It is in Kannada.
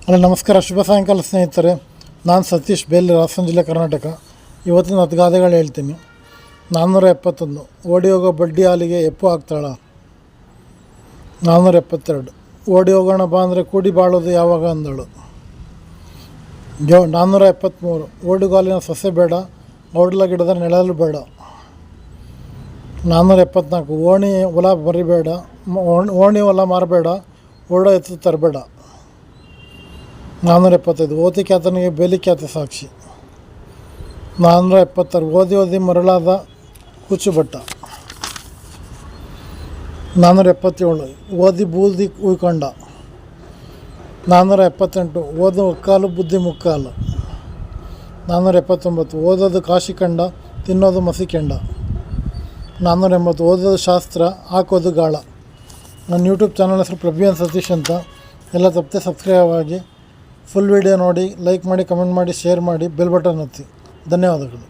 ಹಲೋ ನಮಸ್ಕಾರ, ಶುಭ ಸಾಯಂಕಾಲ ಸ್ನೇಹಿತರೆ. ನಾನು ಸತೀಶ್ ಬೇಲಿ, ಹಾಸನ ಜಿಲ್ಲೆ, ಕರ್ನಾಟಕ. ಇವತ್ತಿನ 10 ಗಾದೆಗಳು ಹೇಳ್ತೀನಿ. 471. ಓಡಿ ಹೋಗೋ ಬಡ್ಡಿ ಹಾಲಿಗೆ ಎಪ್ಪು ಹಾಕ್ತಾಳ. 472. ಓಡಿ ಹೋಗೋಣ ಬಾ ಅಂದರೆ ಕೂಡಿ ಬಾಳೋದು ಯಾವಾಗ ಅಂದಳು. 473. ಓಡುಗಾಲಿನ ಸೊಸೆ ಬೇಡ, ಔಡ್ಲ ಗಿಡದ ನೆಳಲು ಬೇಡ. 474. ಓಣಿ ಹೊಲ ಮರಿಬೇಡ, ಓಣಿ ಹೊಲ ಮಾರಬೇಡ, ಓಡೋ ಎತ್ತು ತರಬೇಡ. 475. ಓತಿ ಖ್ಯಾತನಿಗೆ ಬೇಲಿ ಖ್ಯಾತ ಸಾಕ್ಷಿ. 476. ಓದಿ ಓದಿ ಮರಳಾದ ಕುಚ್ಚುಬಟ್ಟ. 477. ಓದಿ ಬೂದಿ ಉಯ್ಕೊಂಡ. 478. ಓದು ಒಕ್ಕಾಲು ಬುದ್ಧಿ ಮುಕ್ಕಾಲು. 479. ಓದೋದು ಕಾಶಿ ಕಂಡ, ತಿನ್ನೋದು ಮಸಿ ಕೆಂಡ. 480. ಓದೋದು ಶಾಸ್ತ್ರ, ಹಾಕೋದು ಗಾಳ. ನನ್ನ ಯೂಟ್ಯೂಬ್ ಚಾನಲ್ ಹೆಸರು ಪ್ರಭು ಸತೀಶ್ ಅಂತ. ಎಲ್ಲ ತಪ್ಪದೆ ಸಬ್ಸ್ಕ್ರೈಬ್ ಆಗಿ ಫುಲ್ ವಿಡಿಯೋ ನೋಡಿ, ಲೈಕ್ ಮಾಡಿ, ಕಮೆಂಟ್ ಮಾಡಿ, ಶೇರ್ ಮಾಡಿ, ಬೆಲ್ ಬಟನ್ ಒತ್ತಿ. ಧನ್ಯವಾದಗಳು.